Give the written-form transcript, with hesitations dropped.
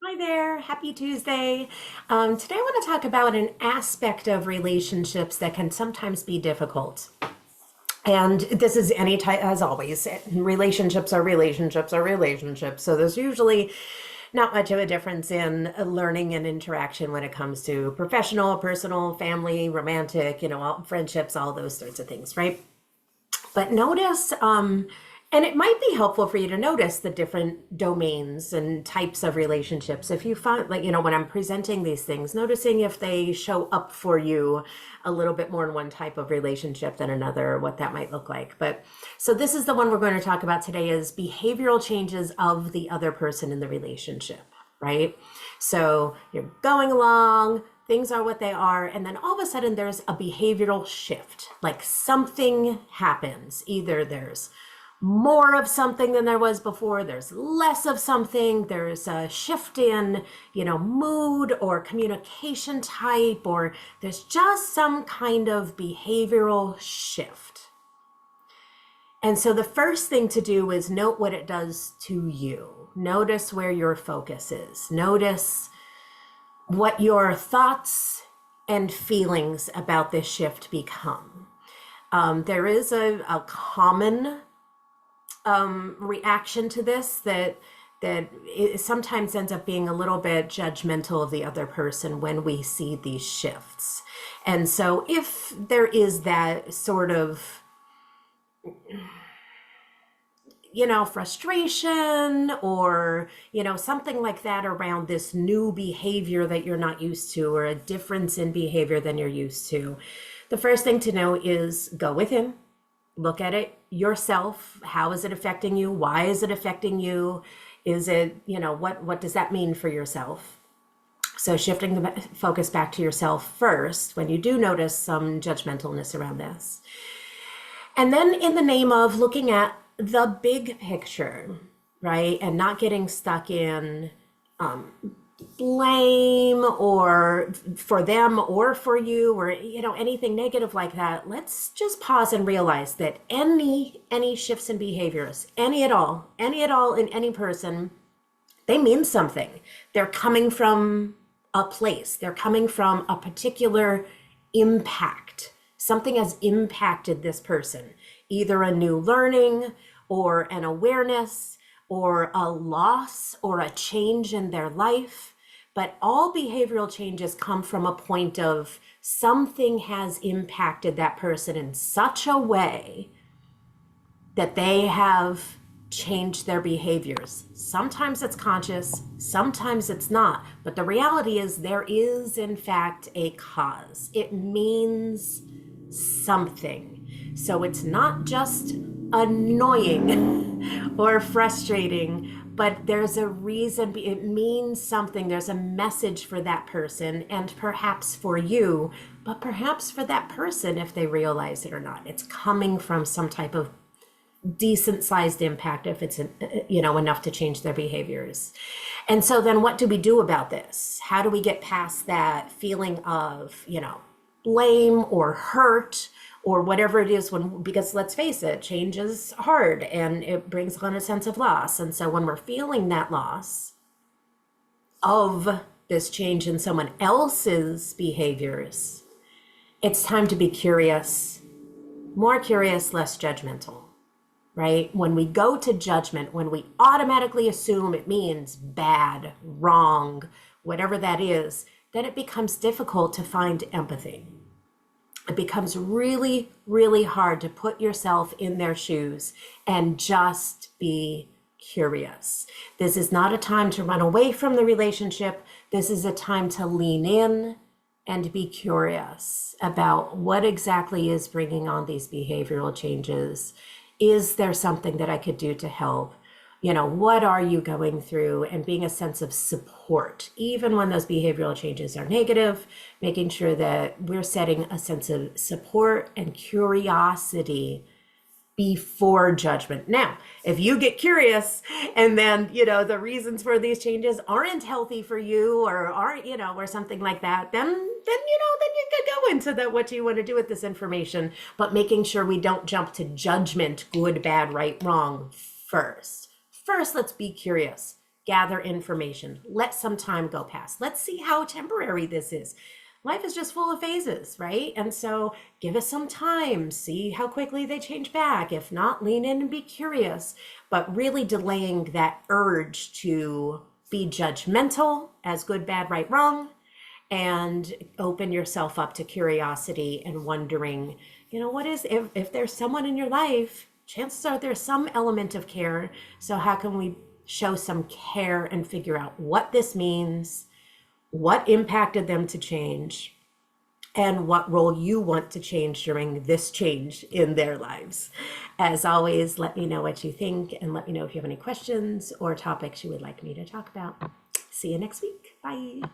Hi there, happy Tuesday. Today I want to talk about an aspect of relationships that can sometimes be difficult. And this is any type, as always, relationships are relationships are relationships. So there's usually not much of a difference in learning and interaction when it comes to professional, personal, family, romantic, all, friendships, all those sorts of things, right? But notice, and it might be helpful for you to notice the different domains and types of relationships. If you find, like, when I'm presenting these things, noticing if they show up for you a little bit more in one type of relationship than another, what that might look like. But so this is the one we're going to talk about today is behavioral changes of the other person in the relationship, right? So you're going along, things are what they are, and then all of a sudden there's a behavioral shift. Like something happens. Either there's more of something than there was before, there's less of something, there's a shift in, mood or communication type, or there's just some kind of behavioral shift. And so the first thing to do is note what it does to you. Notice where your focus is. Notice what your thoughts and feelings about this shift become. There is a common reaction to this that it sometimes ends up being a little bit judgmental of the other person when we see these shifts. And so if there is that sort of frustration or, something like that around this new behavior that you're not used to, or a difference in behavior than you're used to, the first thing to know is go within, look at it yourself. How is it affecting you? Why is it affecting you? Is it, what does that mean for yourself? So shifting the focus back to yourself first when you do notice some judgmentalness around this. And then in the name of looking at the big picture, right? And not getting stuck in blame or for them or for you or anything negative like that. Let's just pause and realize that any shifts in behaviors, any at all in any person, they mean something. They're coming from a place. They're coming from a particular impact. Something has impacted this person, either a new learning or an awareness or a loss or a change in their life. But all behavioral changes come from a point of something has impacted that person in such a way that they have changed their behaviors. Sometimes it's conscious, sometimes it's not. But the reality is there is, in fact, a cause. It means something. So it's not just annoying or frustrating, but there's a reason. It means something. There's a message for that person, and perhaps for you, but perhaps for that person if they realize it or not. It's coming from some type of decent sized impact if it's enough to change their behaviors. And so then what do we do about this? How do we get past that feeling of blame or hurt or whatever it is, because let's face it, change is hard and it brings on a sense of loss. And so when we're feeling that loss of this change in someone else's behaviors, it's time to be curious, more curious, less judgmental, right? When we go to judgment, when we automatically assume it means bad, wrong, whatever that is, then it becomes difficult to find empathy. It becomes really, really hard to put yourself in their shoes and just be curious. This is not a time to run away from the relationship. This is a time to lean in and be curious about what exactly is bringing on these behavioral changes. Is there something that I could do to help? What are you going through, and being a sense of support, even when those behavioral changes are negative, making sure that we're setting a sense of support and curiosity before judgment. Now, if you get curious and then, the reasons for these changes aren't healthy for you or aren't, or something like that, then you could go into what you want to do with this information, but making sure we don't jump to judgment, good, bad, right, wrong first. First, let's be curious. gather information. Let some time go past. Let's see how temporary this is. Life is just full of phases, right? And so give us some time, see how quickly they change back. If not, lean in and be curious, but really delaying that urge to be judgmental as good, bad, right, wrong, and open yourself up to curiosity and wondering, what is, if there's someone in your life, chances are there's some element of care. So how can we show some care and figure out what this means, what impacted them to change, and what role you want to change during this change in their lives. As always, let me know what you think, and let me know if you have any questions or topics you would like me to talk about. See you next week. Bye.